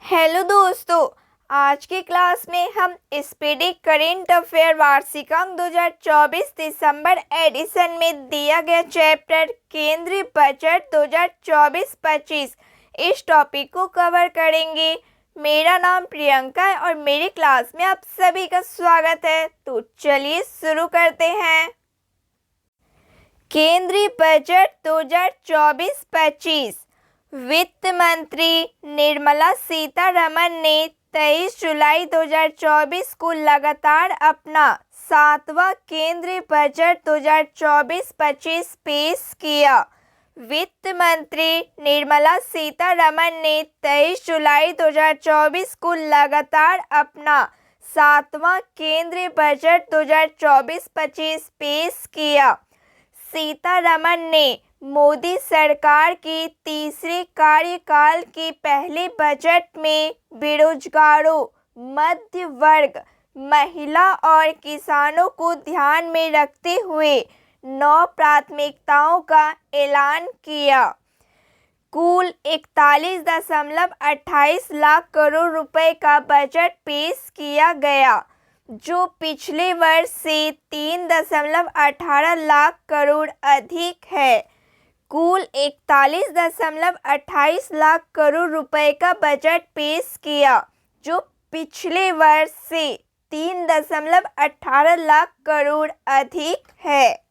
Hello दोस्तों, आज की क्लास में हम स्पीडी करेंट अफेयर वार्षिकांक 2024 दिसंबर एडिशन में दिया गया चैप्टर केंद्रीय बजट 2024-25 इस टॉपिक को कवर करेंगे। मेरा नाम प्रियंका है और मेरी क्लास में आप सभी का स्वागत है। तो चलिए शुरू करते हैं। केंद्रीय बजट 2024-25 वित्त मंत्री निर्मला सीतारमण ने 23 जुलाई 2024 को लगातार अपना 7वां केंद्रीय बजट 2024-25 पेश किया। वित्त मंत्री निर्मला सीतारमण ने 23 जुलाई 2024 को लगातार अपना 7वां केंद्रीय बजट 2024-25 पेश किया। सीतारमण ने मोदी सरकार की तीसरे कार्यकाल के पहले बजट में बेरोजगारों, मध्य वर्ग, महिला और किसानों को ध्यान में रखते हुए 9 प्राथमिकताओं का ऐलान किया। कुल 41.28 लाख करोड़ रुपए का बजट पेश किया गया, जो पिछले वर्ष से 3.18 लाख करोड़ अधिक है। कुल 41.28 लाख करोड़ रुपए का बजट पेश किया, जो पिछले वर्ष से 3.18 लाख करोड़ अधिक है।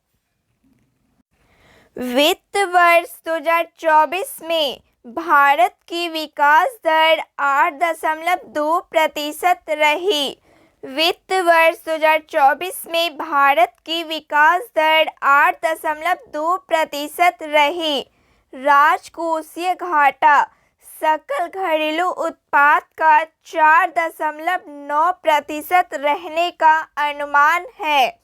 वित्त वर्ष 2024 में भारत की विकास दर 8.2% रही। वित्त वर्ष 2024 में भारत की विकास दर 8.2% रही। राजकोषीय घाटा सकल घरेलू उत्पाद का 4.9% रहने का अनुमान है।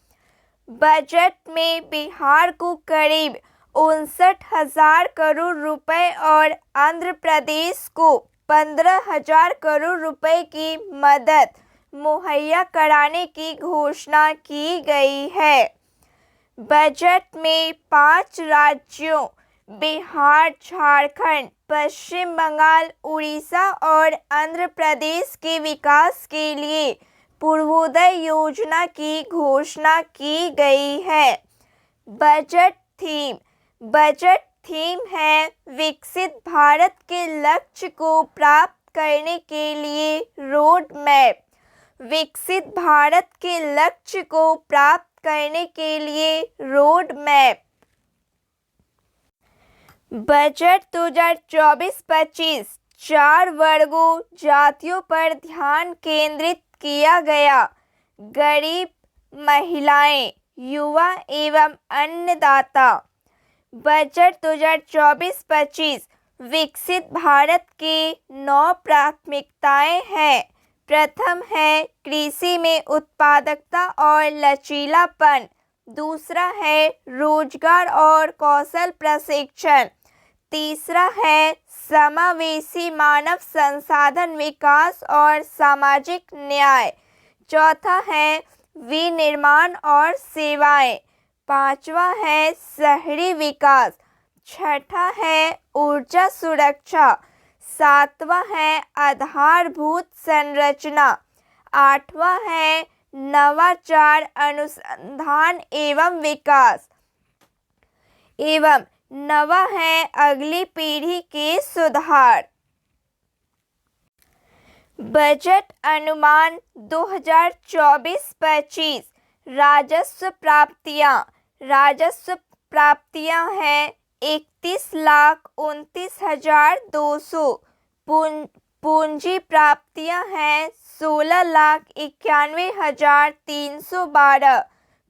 बजट में बिहार को करीब 59,000 करोड़ रुपए और आंध्र प्रदेश को 15,000 करोड़ रुपए की मदद मुहैया कराने की घोषणा की गई है। बजट में 5 राज्यों बिहार, झारखंड, पश्चिम बंगाल, उड़ीसा और आंध्र प्रदेश के विकास के लिए पूर्वोदय योजना की घोषणा की गई है। बजट थीम है विकसित भारत के लक्ष्य को प्राप्त करने के लिए रोड मैप। विकसित भारत के लक्ष्य को प्राप्त करने के लिए रोड मैप। बजट 2024-25 4 वर्गों जातियों पर ध्यान केंद्रित किया गया। गरीब, महिलाएं, युवा एवं अन्नदाता। बजट 2024-25 विकसित भारत के 9 प्राथमिकताएं हैं। प्रथम है कृषि में उत्पादकता और लचीलापन। दूसरा है रोजगार और कौशल प्रशिक्षण। तीसरा है समावेशी मानव संसाधन विकास और सामाजिक न्याय। चौथा है विनिर्माण और सेवाएं। पांचवा है शहरी विकास। छठा है ऊर्जा सुरक्षा। सातवां है आधारभूत संरचना। आठवां है नवाचार, अनुसंधान एवं विकास। एवं नवा है अगली पीढ़ी के सुधार। बजट अनुमान 2024-25 राजस्व प्राप्तियां हैं 31,29,200। पूंजी प्राप्तियां हैं 16,91,312।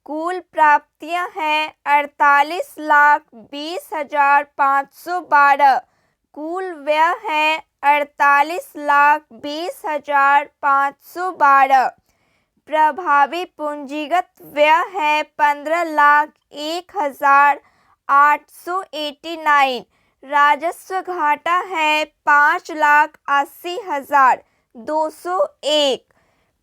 कुल प्राप्तियां हैं 48,20,512। कुल व्यय है 48,20,512। प्रभावी पूंजीगत व्यय है 15,01,889। राजस्व घाटा है 5,80,201।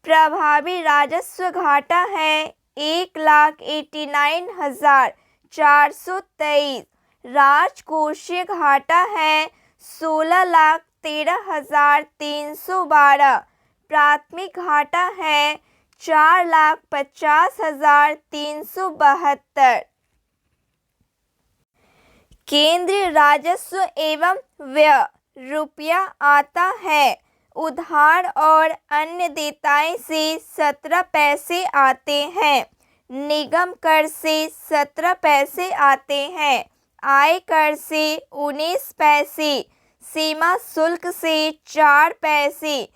प्रभावी राजस्व घाटा है 1,89,423। राजकोषीय घाटा है 16,93,000। 13,312। प्राथमिक घाटा है 4,50,372। केंद्रीय राजस्व एवं व्यय रुपया आता है। उधार और अन्य देयताएं से 17 पैसे आते हैं। निगम कर से 17 पैसे आते हैं। आय कर से 19 पैसे। सीमा शुल्क से 4 पैसे।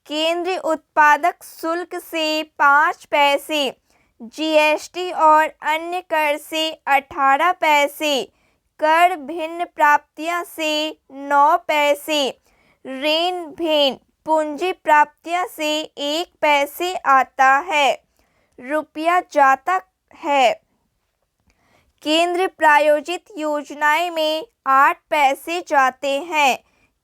केंद्रीय उत्पादक शुल्क से 5 पैसे। जीएसटी और अन्य कर से 18 पैसे। कर भिन्न प्राप्तियां से 9 पैसे। ऋण भिन्न पूंजी प्राप्तियां से 1 पैसे आता है। रुपया जाता है। केंद्र प्रायोजित योजनाएं में 8 पैसे जाते हैं।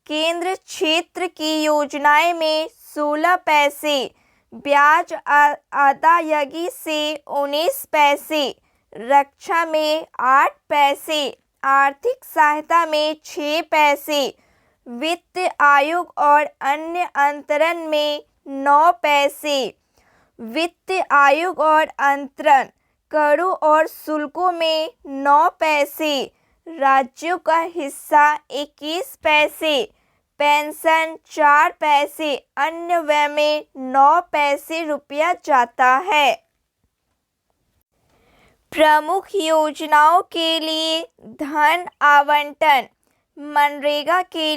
केंद्र क्षेत्र की योजनाएं में 16 पैसे। ब्याज अदायगी से 19 पैसे। रक्षा में 8 पैसे। आर्थिक सहायता में 6 पैसे। वित्त आयोग और अन्य अंतरण में 9 पैसे। वित्त आयोग और अंतरण करों और शुल्कों में 9 पैसे। राज्यों का हिस्सा 21 पैसे। पेंशन 4 पैसे। अन्य व्यय में 9 पैसे रुपया जाता है। प्रमुख योजनाओं के लिए धन आवंटन। मनरेगा के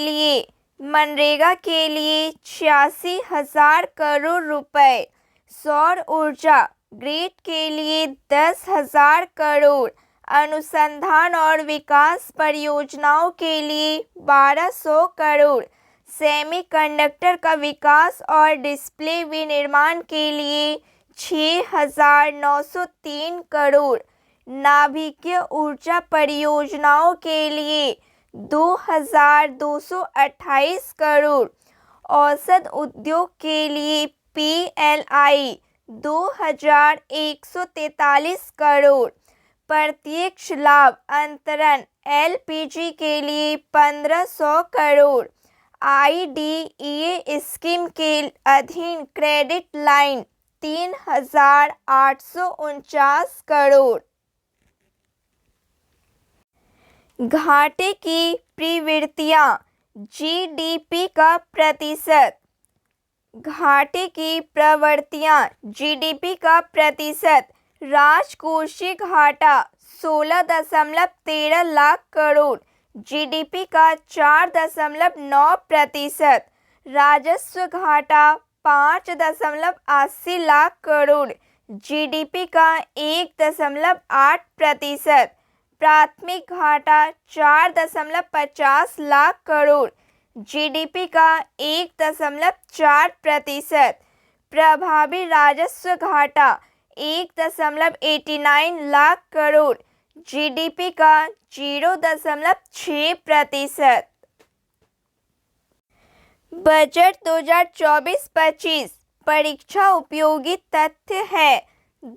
लिए 86,000 करोड़ रुपए। सौर ऊर्जा ग्रिड के लिए 10,000 करोड़। अनुसंधान और विकास परियोजनाओं के लिए 1,200 करोड़। सेमीकंडक्टर का विकास और डिस्प्ले विनिर्माण के लिए 6,903 करोड़। नाभिकीय ऊर्जा परियोजनाओं के लिए 2,228 करोड़। औषध उद्योग के लिए PLI 2,143 करोड़। प्रत्यक्ष लाभ अंतरण LPG के लिए 1,500 करोड़। IDEA स्कीम के अधीन क्रेडिट लाइन 3,849 करोड़। घाटे की प्रवृत्तियां। GDP का प्रतिशत। घाटे की प्रवृत्तियां GDP का प्रतिशत। राजकोषीय घाटा 16.13 लाख करोड़। GDP का 4.9%। राजस्व घाटा 5.80 लाख करोड़। GDP का 1.8%। प्राथमिक घाटा 4.50 लाख करोड़। GDP का 1.4%। प्रभावी राजस्व घाटा 1.89 लाख करोड़। GDP का 0.6%। बजट 2024-25 परीक्षा उपयोगी तथ्य है।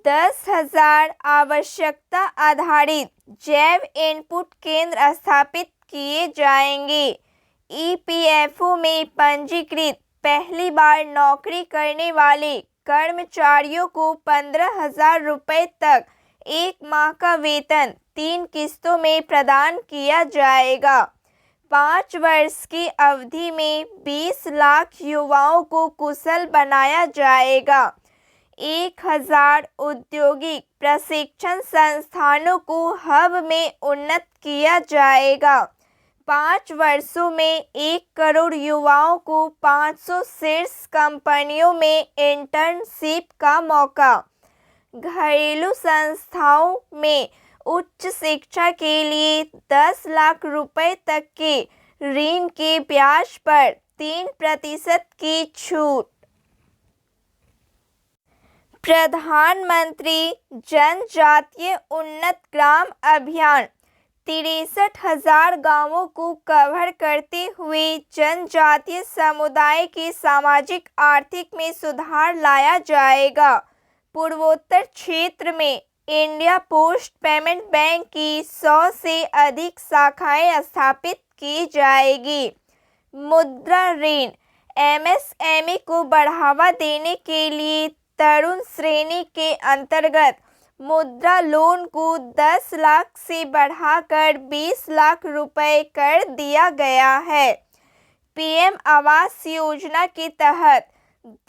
10,000 आवश्यकता आधारित जैव इनपुट केंद्र स्थापित किए जाएंगे। EPFO में पंजीकृत पहली बार नौकरी करने वाले कर्मचारियों को 15,000 रुपये तक 1 माह का वेतन 3 किस्तों में प्रदान किया जाएगा। 5 वर्ष की अवधि में 20 लाख युवाओं को कुशल बनाया जाएगा। 1,000 औद्योगिक प्रशिक्षण संस्थानों को हब में उन्नत किया जाएगा। 5 वर्षों में 1 करोड़ युवाओं को 500 शीर्ष कंपनियों में इंटर्नशिप का मौका। घरेलू संस्थाओं में उच्च शिक्षा के लिए 10 लाख रुपए तक के ऋण के ब्याज पर 3% की छूट। प्रधानमंत्री जनजातीय उन्नत ग्राम अभियान 63,000 गांवों को कवर करते हुए जनजातीय समुदाय के सामाजिक आर्थिक में सुधार लाया जाएगा। पूर्वोत्तर क्षेत्र में इंडिया पोस्ट पेमेंट बैंक की 100 से अधिक शाखाएं स्थापित की जाएगी। मुद्रा ऋण, एमएसएमई को बढ़ावा देने के लिए तरुण श्रेणी के अंतर्गत मुद्रा लोन को 10 लाख से बढ़ाकर 20 लाख रुपए कर दिया गया है। पीएम आवास योजना के तहत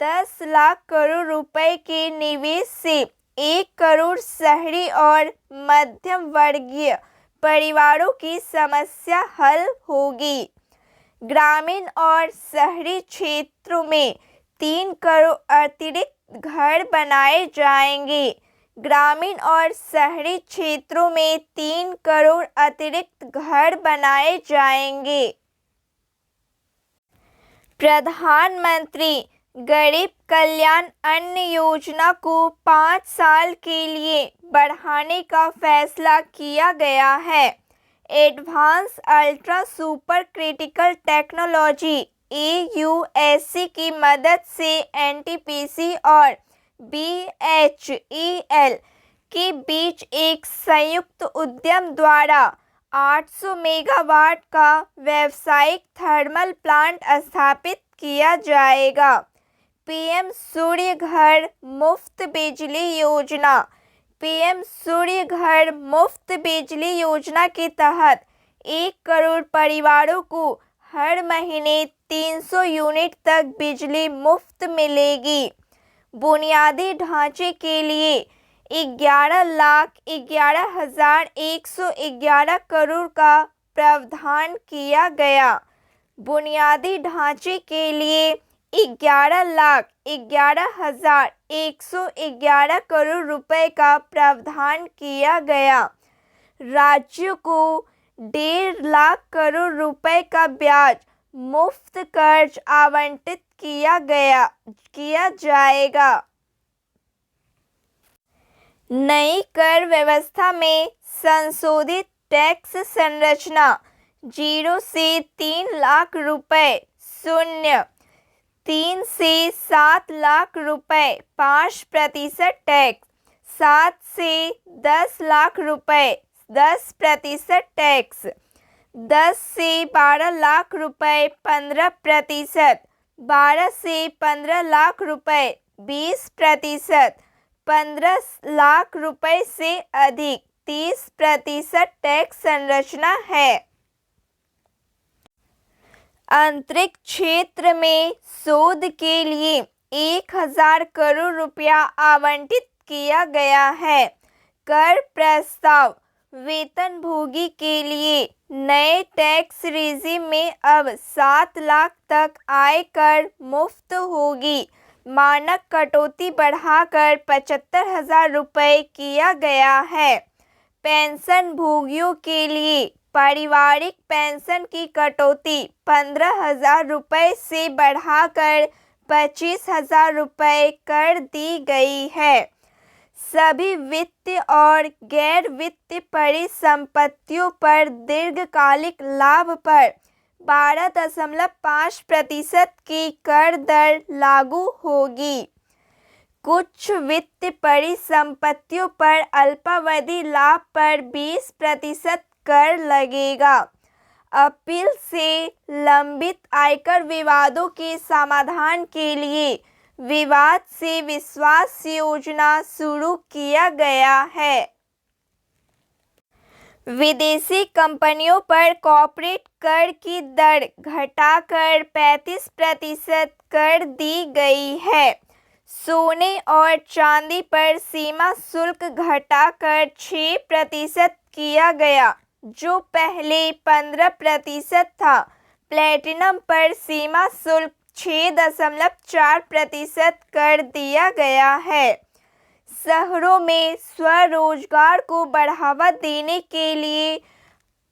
10 लाख करोड़ रुपए के निवेश से 1 करोड़ शहरी और मध्यम वर्गीय परिवारों की समस्या हल होगी। ग्रामीण और शहरी क्षेत्रों में 3 करोड़ अतिरिक्त घर बनाए जाएंगे। ग्रामीण और शहरी क्षेत्रों में 3 करोड़ अतिरिक्त घर बनाए जाएंगे। प्रधानमंत्री गरीब कल्याण अन्न योजना को 5 साल के लिए बढ़ाने का फैसला किया गया है। Advance ultra super critical technology AUSC की मदद से एनटीपीसी और BHEL के बीच एक संयुक्त उद्यम द्वारा 800 मेगावाट का व्यावसायिक थर्मल प्लांट स्थापित किया जाएगा। पीएम सूर्य घर मुफ्त बिजली योजना। पीएम सूर्य घर मुफ्त बिजली योजना के तहत 1 करोड़ परिवारों को हर महीने 300 यूनिट तक बिजली मुफ्त मिलेगी। बुनियादी ढांचे के लिए 11,11,111 करोड़ का प्रावधान किया गया। बुनियादी ढांचे के लिए 11,11,111 करोड़ रुपए का प्रावधान किया गया। राज्यों को 1.5 लाख करोड़ रुपए का ब्याज मुफ्त कर्ज आवंटित किया जाएगा। नई कर व्यवस्था में संशोधित टैक्स संरचना 0 से 3 लाख रुपए, 0 3 से 7 लाख रुपए 5% टैक्स, 7 से 10 लाख रुपए 10% टैक्स, 10 से 12 लाख रुपए 15%, 12 से 15 लाख रुपए 20%, 15 लाख रुपए से अधिक 30% टैक्स संरचना है। अंतरिक्ष क्षेत्र में शोध के लिए 1000 करोड़ रुपया आवंटित किया गया है। कर प्रस्ताव वेतनभोगी के लिए नए टैक्स रेजिम में अब 7 लाख तक आयकर मुफ्त होगी। मानक कटौती बढ़ाकर 75,000 रुपये किया गया है। पेंशन भोगियों के लिए पारिवारिक पेंशन की कटौती 15,000 रुपये से बढ़ाकर 25,000 रुपये कर दी गई है। सभी वित्तीय और गैर वित्तीय परिसंपत्तियों पर दीर्घकालिक लाभ पर 12.5% की कर दर लागू होगी। कुछ वित्तीय परिसंपत्तियों पर अल्पावधि लाभ पर 20% कर लगेगा। अपील से लंबित आयकर विवादों के समाधान के लिए विवाद से विश्वास योजना शुरू किया गया है। विदेशी कंपनियों पर कॉर्पोरेट कर की दर घटाकर 35% कर दी गई है। सोने और चांदी पर सीमा शुल्क घटाकर 6% किया गया, जो पहले 15% था। प्लेटिनम पर सीमा शुल्क 6.4% कर दिया गया है। शहरों में स्वरोजगार को बढ़ावा देने के लिए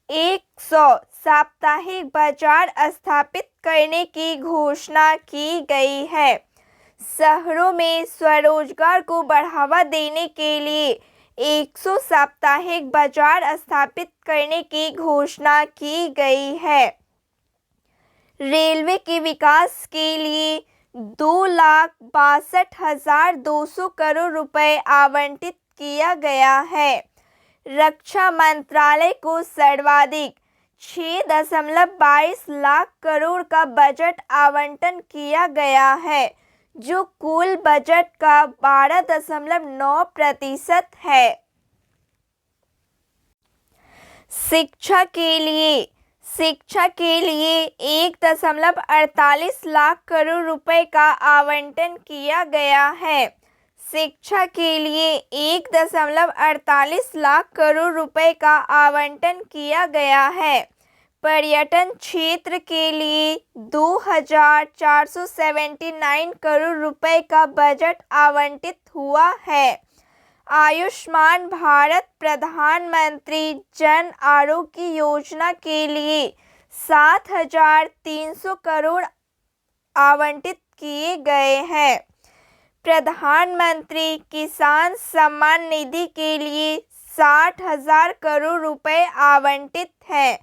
100 साप्ताहिक बाजार स्थापित करने की घोषणा की गई है। शहरों में स्वरोजगार को बढ़ावा देने के लिए 100 साप्ताहिक बाजार स्थापित करने की घोषणा की गई है। रेलवे के विकास के लिए 2,62,200 करोड़ रुपए आवंटित किया गया है। रक्षा मंत्रालय को सर्वाधिक 6.22 लाख करोड़ का बजट आवंटन किया गया है, जो कुल बजट का 12.9% है। शिक्षा के लिए 1.48 लाख करोड़ रुपए का आवंटन किया गया है। शिक्षा के लिए 1.48 लाख करोड़ रुपए का आवंटन किया गया है। पर्यटन क्षेत्र के लिए 2,479 करोड़ रुपए का बजट आवंटित हुआ है। आयुष्मान भारत प्रधानमंत्री जन आरोग्य योजना के लिए 7,300 करोड़ आवंटित किए गए हैं। प्रधानमंत्री किसान सम्मान निधि के लिए 60,000 करोड़ रुपए आवंटित हैं।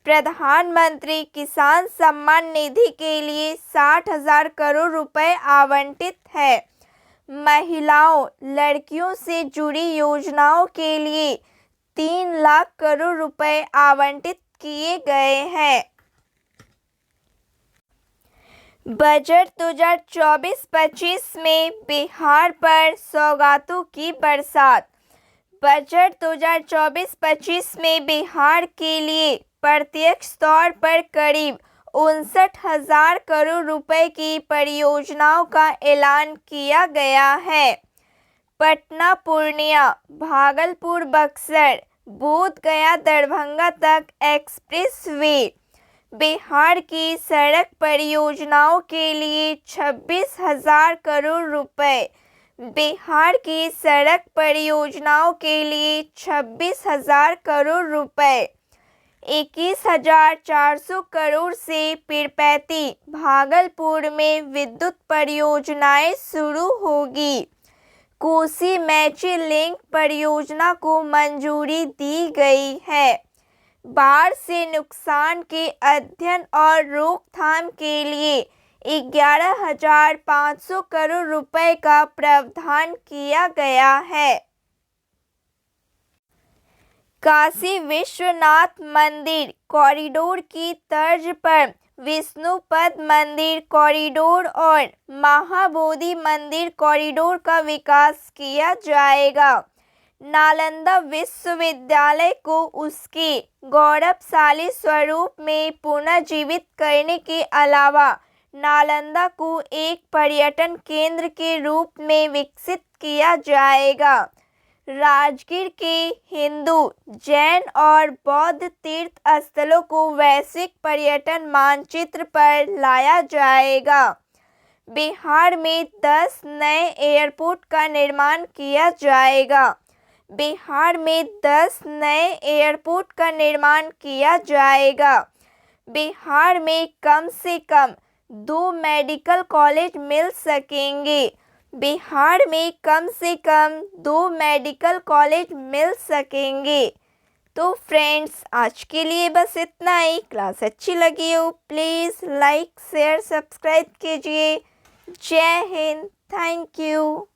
प्रधानमंत्री किसान सम्मान निधि के लिए 60,000 करोड़ रुपए आवंटित है। महिलाओं, लड़कियों से जुड़ी योजनाओं के लिए 3 लाख करोड़ रुपए आवंटित किए गए हैं। बजट 2024-25 में बिहार पर सौगातों की बरसात। बजट 2024-25 में बिहार के लिए प्रत्यक्ष तौर पर करीब 59,000 करोड़ रुपए की परियोजनाओं का ऐलान किया गया है। पटना पूर्णिया, भागलपुर बक्सर, बोध गया दरभंगा तक एक्सप्रेस वे। बिहार की सड़क परियोजनाओं के लिए 26,000 करोड़ रुपए। बिहार की सड़क परियोजनाओं के लिए 26,000 करोड़ रुपए। 21,400 करोड़ से पीरपैंती, भागलपुर में विद्युत परियोजनाएं शुरू होगी। कोसी मेची लिंक परियोजना को मंजूरी दी गई है। बाढ़ से नुकसान के अध्ययन और रोकथाम के लिए 11,500 करोड़ रुपए का प्रावधान किया गया है। काशी विश्वनाथ मंदिर कॉरिडोर की तर्ज पर विष्णुपद मंदिर कॉरिडोर और महाबोधि मंदिर कॉरिडोर का विकास किया जाएगा। नालंदा विश्वविद्यालय को उसके गौरवशाली स्वरूप में पुनर्जीवित करने के अलावा नालंदा को एक पर्यटन केंद्र के रूप में विकसित किया जाएगा। राजगीर के हिंदू, जैन और बौद्ध तीर्थ स्थलों को वैश्विक पर्यटन मानचित्र पर लाया जाएगा। बिहार में 10 नए एयरपोर्ट का निर्माण किया जाएगा। बिहार में 10 नए एयरपोर्ट का निर्माण किया जाएगा। बिहार में कम से कम 2 मेडिकल कॉलेज मिल सकेंगे। बिहार में कम से कम 2 मेडिकल कॉलेज मिल सकेंगे। तो फ्रेंड्स, आज के लिए बस इतना ही। क्लास अच्छी लगी हो प्लीज़ लाइक, शेयर, सब्सक्राइब कीजिए। जय हिंद, थैंक यू।